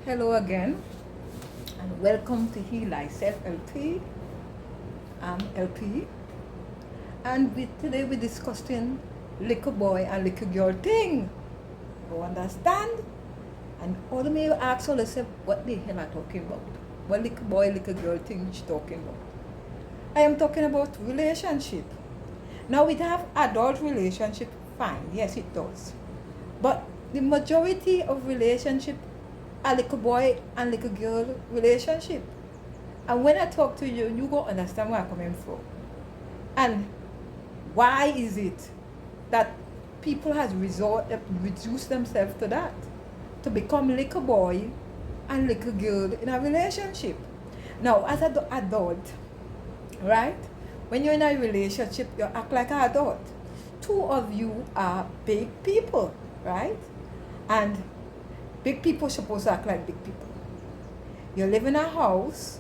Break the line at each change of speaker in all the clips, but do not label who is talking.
Hello again, and welcome to Heal Thyself LP. I'm LP, and today we're discussing little boy and little girl thing. You understand? And all me ask all say, what the hell are talking about? What little boy, little girl thing she talking about? I am talking about relationship. Now we have adult relationship, fine, yes it does. But the majority of relationship are little boy and little girl relationship. And when I talk to you, you go understand where I'm coming from. And why is it that people has reduced themselves to that? To become little boy and little girl in a relationship. Now, as an adult, right? When you're in a relationship, you act like an adult. Two of you are big people, right? And big people supposed to act like big people. You live in a house.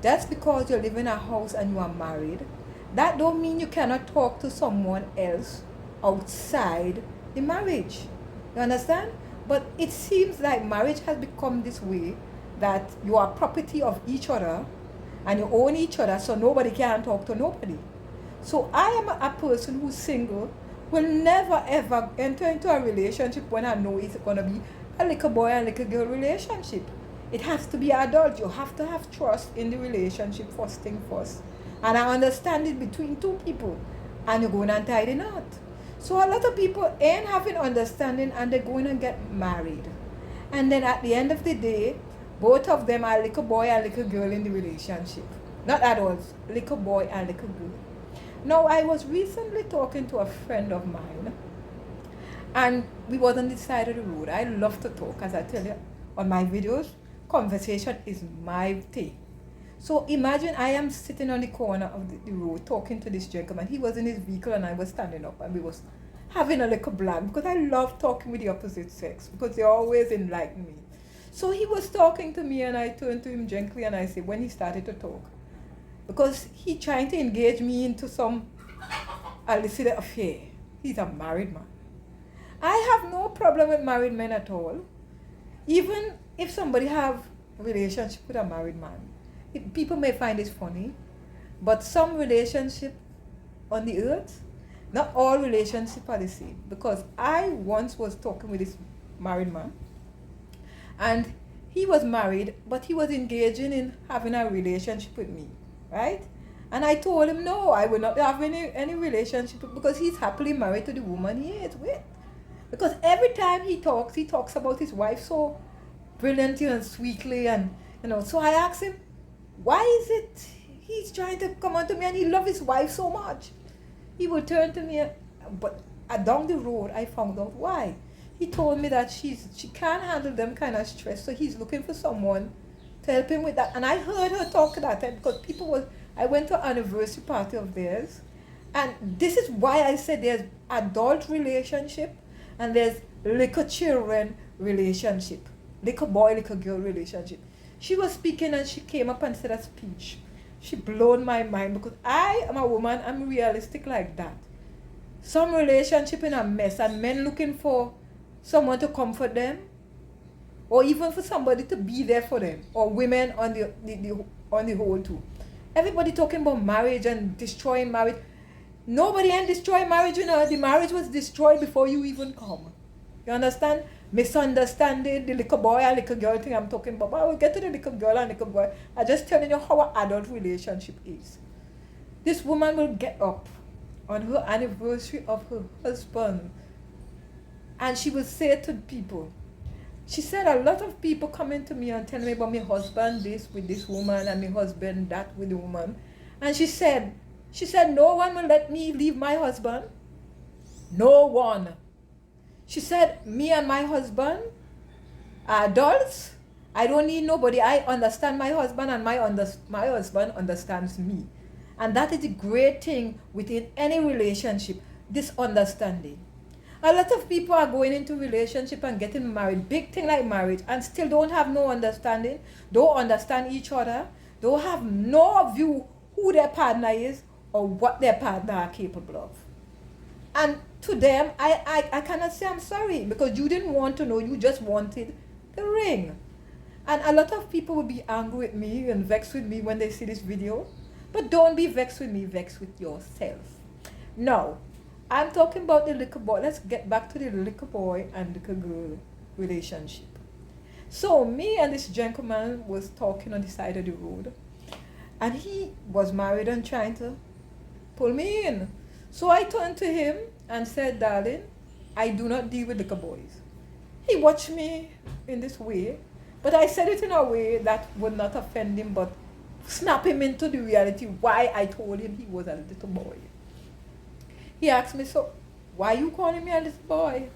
That's because you live in a house and you are married. That don't mean you cannot talk to someone else outside the marriage. You understand? But it seems like marriage has become this way that you are property of each other and you own each other, so nobody can talk to nobody. So I am a person who's single, will never ever enter into a relationship when I know it's going to be a little boy and little girl relationship. It has to be adult. You have to have trust in the relationship first thing first. And I understand it between two people. And you're going and tie the knot. So a lot of people ain't having understanding and they're going and get married. And then at the end of the day, both of them are little boy and little girl in the relationship. Not adults, little boy and little girl. Now, I was recently talking to a friend of mine, and we was on the side of the road. I love to talk, as I tell you on my videos. Conversation is my thing. So imagine I am sitting on the corner of the road talking to this gentleman. He was in his vehicle and I was standing up, and we was having a little blank because I love talking with the opposite sex because they always enlighten me. So he was talking to me and I turned to him gently and I said, when he started to talk, because he trying to engage me into some illicit affair. He's a married man. I have no problem with married men at all. Even if somebody have a relationship with a married man, people may find it funny, but some relationship on the earth, not all relationships are the same. Because I once was talking with this married man, and he was married, but he was engaging in having a relationship with me, right? And I told him, no, I will not have any relationship because he's happily married to the woman he is with. Because every time he talks about his wife so brilliantly and sweetly, and so I asked him, why is it he's trying to come on to me and he loves his wife so much? He would turn to me, but down the road I found out why. He told me that she can't handle them kind of stress, so he's looking for someone to help him with that. And I heard her talk that time because I went to an anniversary party of theirs, and this is why I said there's adult relationship and there's little children relationship, little boy, little girl relationship. She was speaking and she came up and said a speech. She blown my mind because I am a woman, I'm realistic like that. Some relationship in a mess and men looking for someone to comfort them, or even for somebody to be there for them, or women on the whole too. Everybody talking about marriage and destroying marriage. Nobody ain't destroying marriage, the marriage was destroyed before you even come. You understand? Misunderstanding, the little boy and little girl thing I'm talking about. But I will get to the little girl and little boy. I'm just telling you how an adult relationship is. This woman will get up on her anniversary of her husband, and she will say to people, she said a lot of people coming to me and telling me about my husband this with this woman and my husband that with the woman. And she said, no one will let me leave my husband. No one. She said, me and my husband are adults. I don't need nobody. I understand my husband and my husband understands me. And that is the great thing within any relationship, this understanding. A lot of people are going into relationship and getting married, big thing like marriage, and still don't have no understanding, don't understand each other, don't have no view who their partner is or what their partner are capable of. And to them, I cannot say I'm sorry because you didn't want to know, you just wanted the ring. And a lot of people will be angry with me and vexed with me when they see this video. But don't be vexed with me, vex with yourself. Now, I'm talking about the little boy. Let's get back to the little boy and little girl relationship. So me and this gentleman was talking on the side of the road. And he was married and trying to pull me in. So I turned to him and said, darling, I do not deal with little boys. He watched me in this way, but I said it in a way that would not offend him, but snap him into the reality why I told him he was a little boy. He asked me, so why you calling me a little boy?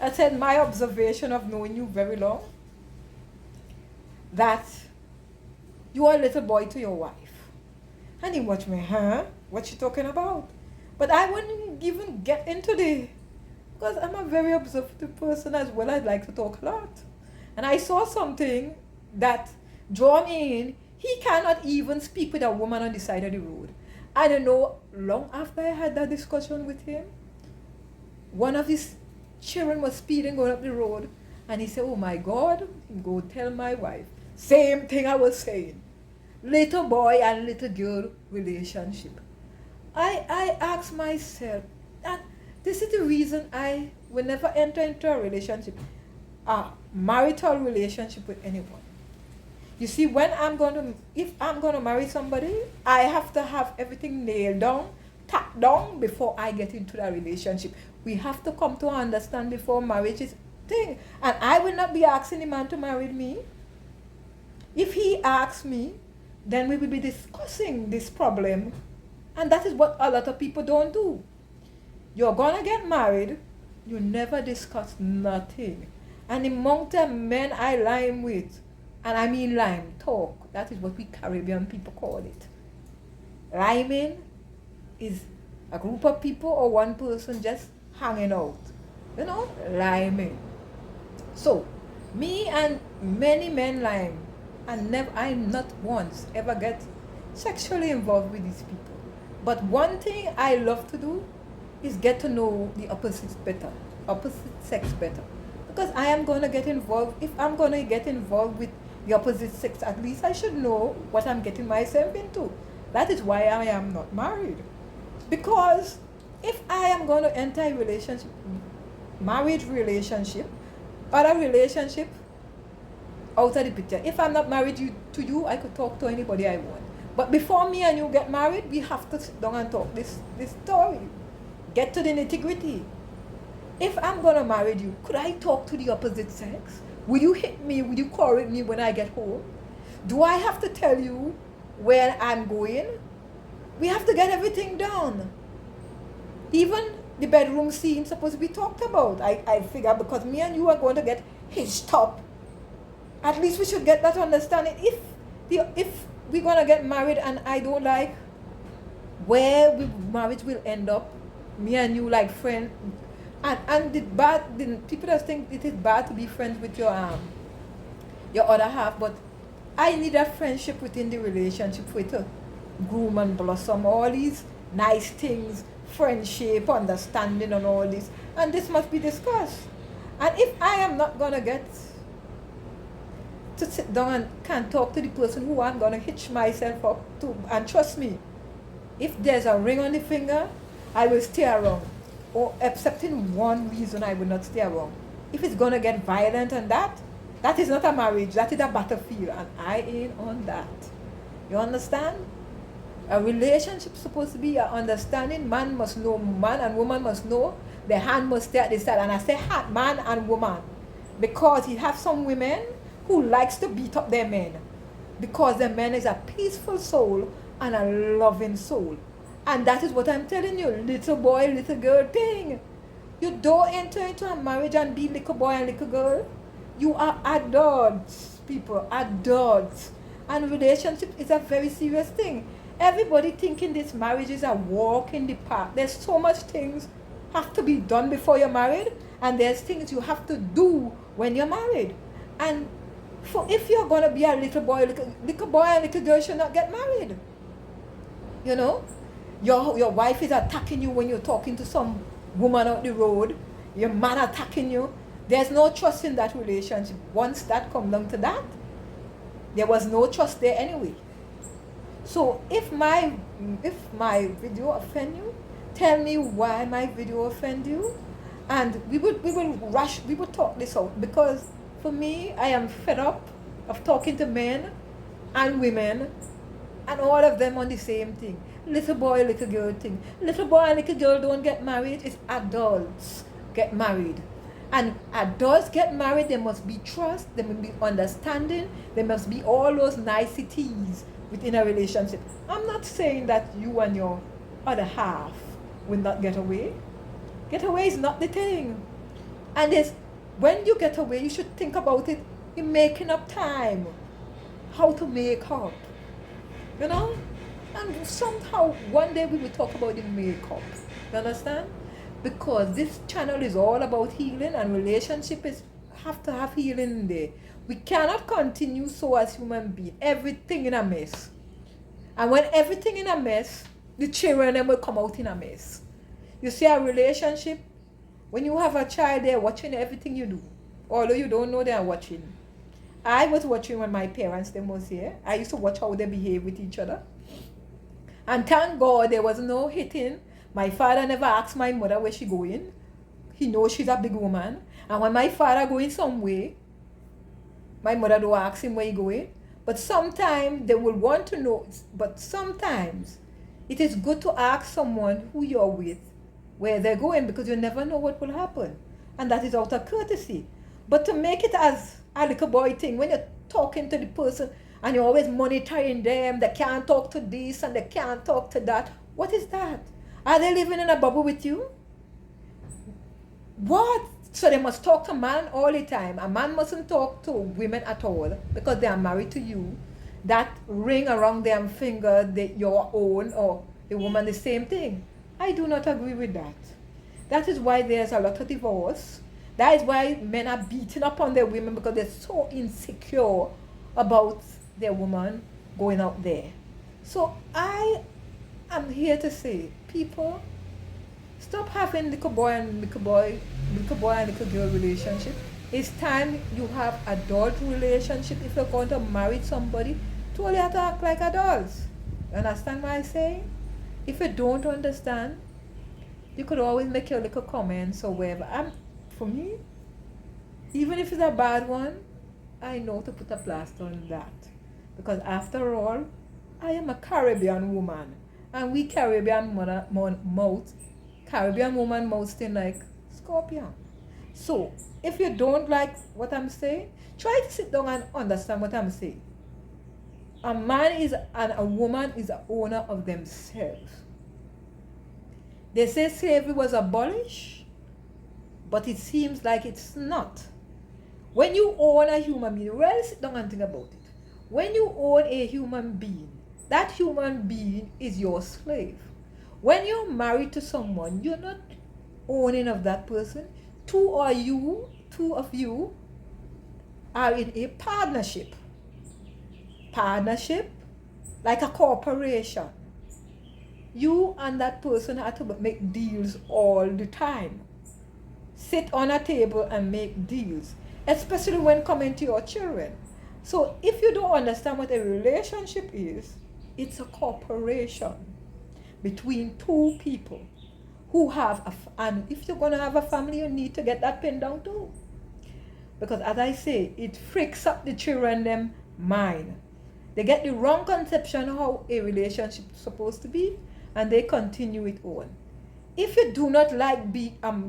I said, my observation of knowing you very long, that you are a little boy to your wife. And he watched me, huh? What you talking about? But I wouldn't even get into the, because I'm a very observative person as well. I'd like to talk a lot. And I saw something that drew me in. He cannot even speak with a woman on the side of the road. I don't know, long after I had that discussion with him, one of his children was speeding going up the road. And he said, oh my God, go tell my wife. Same thing I was saying. Little boy and little girl relationship. I asked myself, and this is the reason I will never enter into a relationship, a marital relationship with anyone. You see, if I'm going to marry somebody, I have to have everything nailed down, tacked down before I get into that relationship. We have to come to understand before marriage is thing. And I will not be asking the man to marry me. If he asks me, then we will be discussing this problem. And that is what a lot of people don't do. You're going to get married, you never discuss nothing. And among the men I lime with, and I mean lime, talk, that is what we Caribbean people call it. Liming is a group of people or one person just hanging out. You know, liming. So, me and many men lime, and I not once ever get sexually involved with these people. But one thing I love to do is get to know the opposite sex better. Because I am going to get involved, if I'm going to get involved with the opposite sex, at least I should know what I'm getting myself into. That is why I am not married. Because if I am going to enter a relationship, marriage relationship, or a relationship out of the picture, if I'm not married to you, I could talk to anybody I want. But before me and you get married, we have to sit down and talk this story. Get to the nitty-gritty. If I'm going to marry you, could I talk to the opposite sex? Will you hit me? Will you quarrel with me when I get home? Do I have to tell you where I'm going? We have to get everything done. Even the bedroom scene supposed to be talked about. I figure because me and you are going to get hitched up, at least we should get that understanding. If we're going to get married and I don't like where marriage will end up, me and you like friends, and the people that think it is bad to be friends with your other half, but I need a friendship within the relationship for it to groom and blossom, all these nice things, friendship, understanding and all this, and this must be discussed. And if I am not going to get to sit down and can talk to the person who I'm going to hitch myself up to, and trust me, if there's a ring on the finger, I will stay around. Or except in one reason I will not stay around. If it's going to get violent and that is not a marriage, that is a battlefield, and I ain't on that. You understand? A relationship is supposed to be an understanding. Man must know man and woman must know. The hand must stay at the side. And I say man and woman because you have some women who likes to beat up their men because the man is a peaceful soul and a loving soul. And that is what I'm telling you, little boy, little girl thing. You don't enter into a marriage and be little boy and little girl. You are adults, people, adults. And relationship is a very serious thing. Everybody thinking this marriage is a walk in the park. There's so much things have to be done before you're married, and there's things you have to do when you're married. And if you're going to be a little boy and little girl should not get married. You know? Your wife is attacking you when you're talking to some woman out the road. Your man attacking you. There's no trust in that relationship. Once that come down to that, there was no trust there anyway. So if my video offend you, tell me why my video offend you, and we will talk this out, because for me, I am fed up of talking to men and women and all of them on the same thing. Little boy, little girl thing. Little boy and little girl don't get married. It's adults get married. And adults get married, there must be trust, there must be understanding, there must be all those niceties within a relationship. I'm not saying that you and your other half will not get away. Get away is not the thing. And when you get away, you should think about it in making up time. How to make up. You know? And somehow, one day we will talk about the makeup. You understand? Because this channel is all about healing, and relationship have to have healing in there. We cannot continue so as human beings. Everything in a mess. And when everything in a mess, the children then will come out in a mess. You see, a relationship, when you have a child, they're watching everything you do. Although you don't know they are watching. I was watching when my parents them was here. I used to watch how they behave with each other. And thank God there was no hitting. My father never asked my mother where she going. He knows she's a big woman. And when my father going somewhere, my mother don't ask him where he going. But sometimes they will want to know. But sometimes it is good to ask someone who you're with where they're going, because you never know what will happen. And that is out of courtesy. But to make it as a little boy thing, when you're talking to the person and you're always monitoring them, they can't talk to this and they can't talk to that. What is that? Are they living in a bubble with you? What? So they must talk to man all the time. A man mustn't talk to women at all because they are married to you. That ring around their finger, your own, or the woman, the same thing. I do not agree with that. That is why there's a lot of divorce. That is why men are beating up on their women, because they're so insecure about their woman going out there. So I am here to say, people, stop having little boy and little girl relationship. It's time you have adult relationship. If you're going to marry somebody, you only have to act like adults. You understand what I say? If you don't understand, you could always make your little comments or whatever. For me, even if it's a bad one, I know to put a plaster on that. Because after all, I am a Caribbean woman. And we Caribbean woman mouth stay like scorpion. So, if you don't like what I'm saying, try to sit down and understand what I'm saying. A man and a woman is the owner of themselves. They say slavery was abolished, but it seems like it's not. When you own a human being, really sit down and think about it. When you own a human being, that human being is your slave. When you're married to someone, you're not owning of that person. Two of you are in a partnership. Partnership, like a corporation. You and that person have to make deals all the time. Sit on a table and make deals, especially when coming to your children. So if you don't understand what a relationship is, it's a corporation between two people who have and if you're going to have a family, you need to get that pinned down too. Because as I say, it freaks up the children them mind. They get the wrong conception of how a relationship is supposed to be, and they continue it on. If you do not like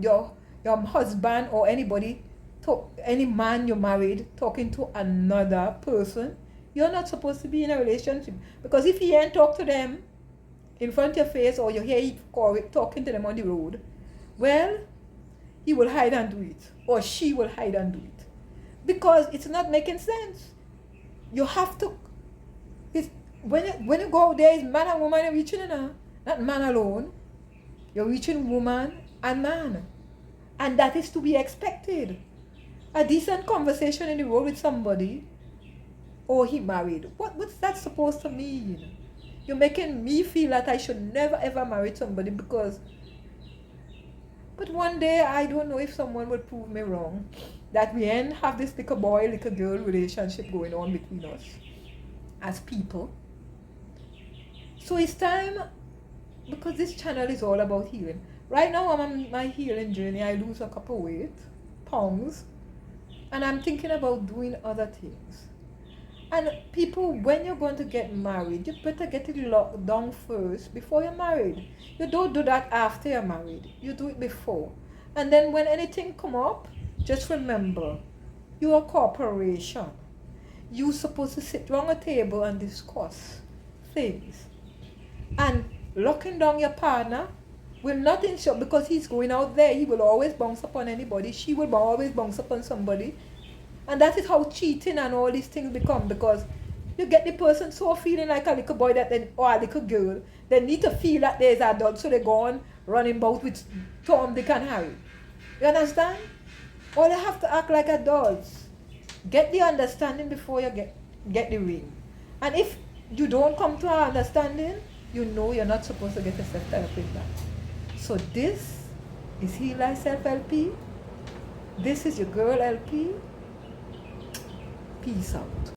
your husband or any man you married talking to another person, you're not supposed to be in a relationship. Because if you ain't talk to them in front of your face, or you hear him talking to them on the road, well, he will hide and do it, or she will hide and do it, because it's not making sense. You have to. When you go out there, it's man and woman you're reaching, not man alone. You're reaching woman and man, and that is to be expected. A decent conversation in the road with somebody, or he married. What's that supposed to mean? You're making me feel that I should never ever marry somebody because But one day, I don't know if someone would prove me wrong, that we ain't have this little boy, little girl relationship going on between us as people. So it's time, because this channel is all about healing. Right now, I'm on my healing journey. I lose a couple weight, pounds, and I'm thinking about doing other things. And people, when you're going to get married, you better get it locked down first before you're married. You don't do that after you're married. You do it before. And then when anything come up, just remember, you're a corporation. You're supposed to sit around a table and discuss things. And locking down your partner will not ensure, because he's going out there, he will always bounce upon anybody. She will always bounce upon somebody. And that is how cheating and all these things become, because you get the person so feeling like a little boy that then, or a little girl, they need to feel that there's adult, so they go on running about with Tom, Dick and Harry. You understand? Or they have to act like adults. Get the understanding before you get the ring. And if you don't come to an understanding, you know you're not supposed to get yourself tied up in that. So this is Heal Thyself LP. This is your girl LP. Peace out.